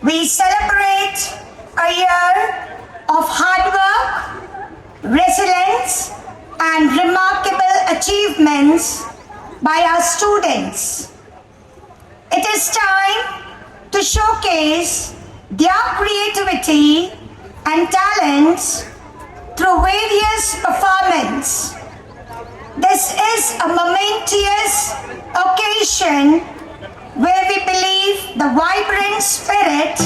we celebrate a year of hard work, resilience, and remarkable achievements by our students. It is time to showcase their creativity and talents through various performances. This is a momentous occasion where we believe the vibrant spirit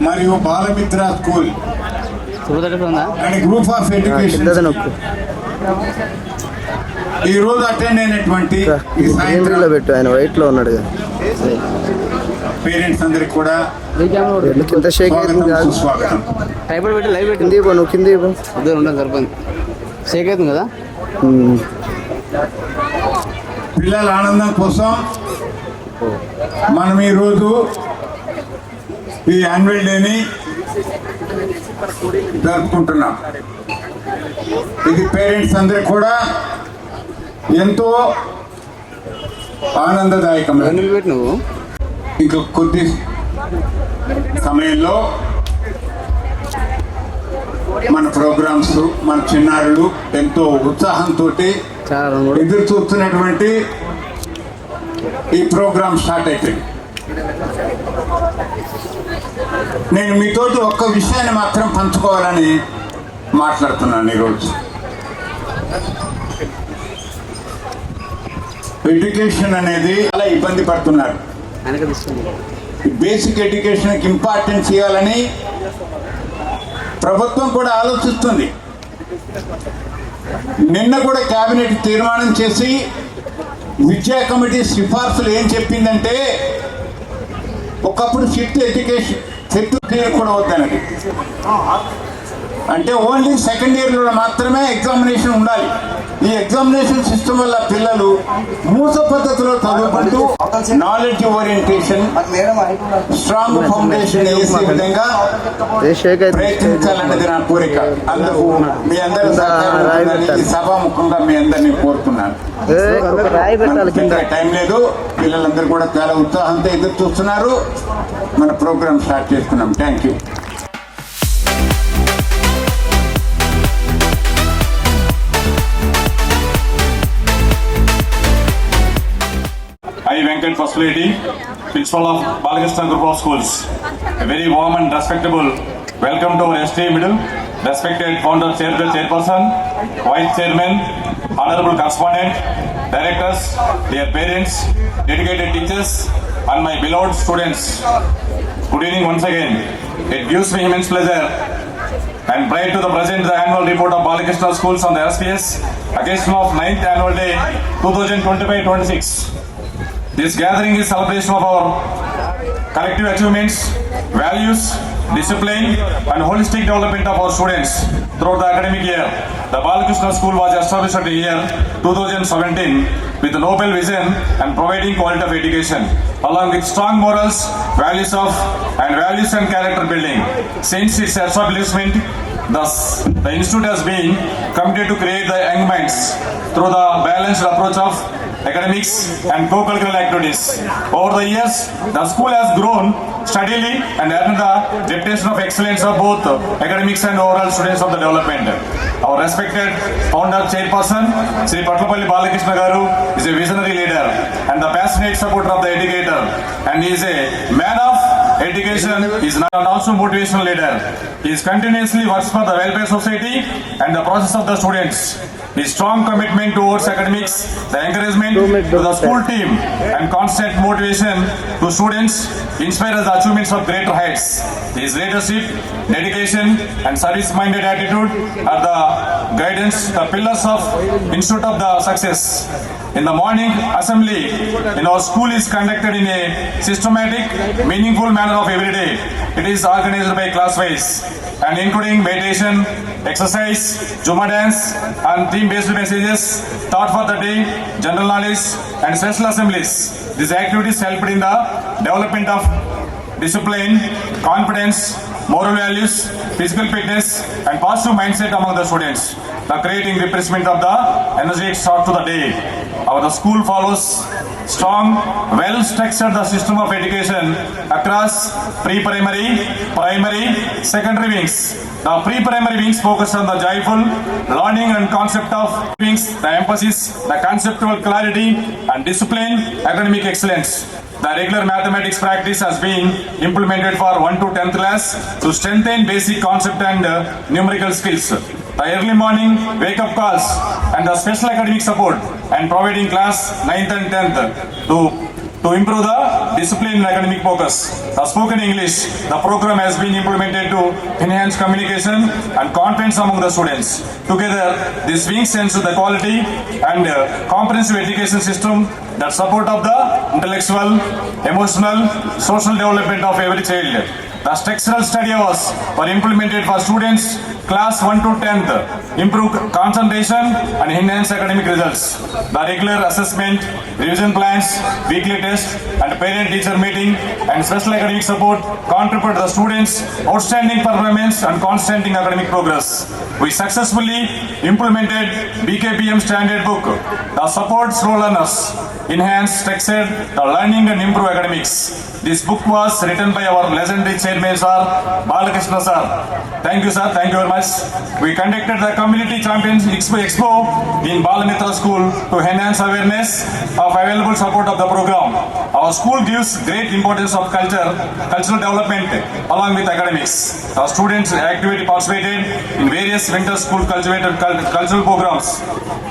మరియు Balamitra school and group of education ఈ రోజు attend అయినటువంటి పెట్టు ఆయన white లో ఉన్నాడు parents అందరికి కూడా స్వాగతం. నువ్వు కింద సరిపోయింది షేక్ అవుతుంది కదా. పిల్లల ఆనందం కోసం మనం ఈరోజు ఈ యాన్యువల్ డేని జరుపుకుంటున్నాం. ఇది పేరెంట్స్ అందరికి కూడా ఎంతో ఆనందదాయకమైన. ఇంక కొద్ది సమయంలో మన ప్రోగ్రామ్స్, మన చిన్నారులు ఎంతో ఉత్సాహంతో ఎదురు చూస్తున్నటువంటి ఈ ప్రోగ్రామ్ స్టార్ట్ అయిపోయింది. నేను మీతోటి ఒక్క విషయాన్ని మాత్రం పంచుకోవాలని మాట్లాడుతున్నాను ఈరోజు. ఎడ్యుకేషన్ అనేది చాలా ఇబ్బంది పడుతున్నారు. బేసిక్ ఎడ్యుకేషన్కి ఇంపార్టెన్స్ ఇవ్వాలని ప్రభుత్వం కూడా ఆలోచిస్తుంది. నిన్న కూడా కేబినెట్ తీర్మానం చేసి విద్యా కమిటీ సిఫార్సులు ఏం చెప్పిందంటే ఒకప్పుడు ఫిఫ్త్ కూడా వద్దనది. అంటే ఓన్లీ సెకండ్ ఇయర్లో మాత్రమే ఎగ్జామినేషన్ ఉండాలి. ఈ ఎగ్జామినేషన్ సిస్టమ్ వల్ల పిల్లలు మూస పద్ధతిలో చదువుకుంటూ నాలెడ్జ్ ఓరియంటేషన్, స్ట్రాంగ్ ఫౌండేషన్ వేసే విధంగా ప్రయత్నించాలన్నది నా కోరిక. అందుకు మీ అందరూ సభాముఖంగా మీ అందరినీ కోరుతున్నాను. టైం లేదు, పిల్లలందరూ కూడా చాలా ఉత్సాహంతో ఎదురు చూస్తున్నారు. మన ప్రోగ్రామ్ స్టార్ట్ చేసుకున్నాం. Thank you. I, Venkat First Lady, Principal of Balakrishna Group of Schools. A very warm and respectable welcome to our STA Middle, respected founder, chairperson, vice chairman, honorable correspondent, directors, dear parents, dedicated teachers, and my beloved students. Good evening once again. It gives me immense pleasure and pride to present the annual report of Balakrishna Schools on the SPS, occasion of 9th annual day 2025-26. This gathering is celebration of our collective achievements, values, discipline, and holistic development of our students throughout the academic year. The Balakrishna School was established in the year 2017 with a noble vision and providing quality of education, along with strong morals, values and character building. Since its establishment, thus, the institute has been committed to create the young minds through the balanced approach of academics and co-curricular activities. Over the years, the school has grown steadily and earned the reputation of excellence of both academics and overall students of the development. Our respected founder chairperson, Sri Patlapalli Balakrishna Garu, is a visionary leader and the passionate supporter of the educator, and he is a man of education. He is now also motivational leader. He is continuously works for the welfare society and the process of the students. His strong commitment towards academics, the encouragement to the school team, and constant motivation to students inspires the achievements of greater heights. His leadership, dedication, and service-minded attitude are the guidance, the pillars of Institute of the success. In the morning assembly in our school is conducted in a systematic, meaningful manner of every day. It is organized by class-wise and including meditation, exercise, Zumba dance, and theme-based messages, thought for the day, general knowledge, and special assemblies. These activities helped in the development of discipline, confidence, moral values, physical fitness, and positive mindset among the students, the creating refreshment of the energetic start to the day. Our school follows strong, well-structured the system of education across pre-primary, primary, secondary wings. The pre-primary wings focus on the joyful learning and concept of wings, the emphasis, the conceptual clarity, and discipline, academic excellence. The regular mathematics practice has been implemented for 1 to 10th class to strengthen basic concept and numerical skills. The early morning wake-up calls and the special academic support and providing class 9th and 10th to improve the discipline and academic focus. The spoken English, the program has been implemented to enhance communication and confidence among the students. Together, this wings sense the quality and comprehensive education system that support of the intellectual, emotional, social development of every child. The structural study hours were implemented for students class 1 to 10th, improve concentration and enhance academic results. The regular assessment, revision plans, weekly tests, and parent-teacher meeting and special academic support contribute to the students' outstanding performance and constant academic progress. We successfully implemented BKPM standard book that supports slow learners, enhance structured the learning and improve academics. This book was written by our legendary chairman, Sir Balakrishna Sir. Thank you, sir. Thank you very much. We conducted the Community Champions Expo in Balamitra School to enhance awareness of available support of the program. Our school gives great importance of cultural development along with academics. Our students actively participated in various winter school cultural programs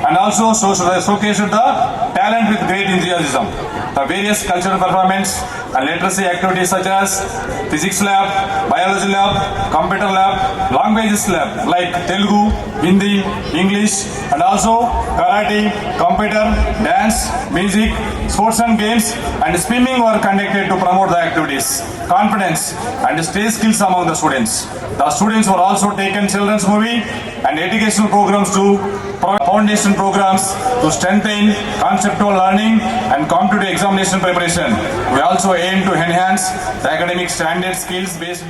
and also showcased the talent with great enthusiasm. The various cultural performance and literacy activities such as physics lab, biology lab, computer lab, languages lab like Telugu, Hindi, English, and also karate, computer, dance, music, sports and games, and swimming were conducted to promote the activities, confidence, and stage skills among the students. The students were also taken children's movie and educational programs to provide foundation programs to strengthen conceptual learning and competitive examination preparation. We also aim to enhance the academic standard skills based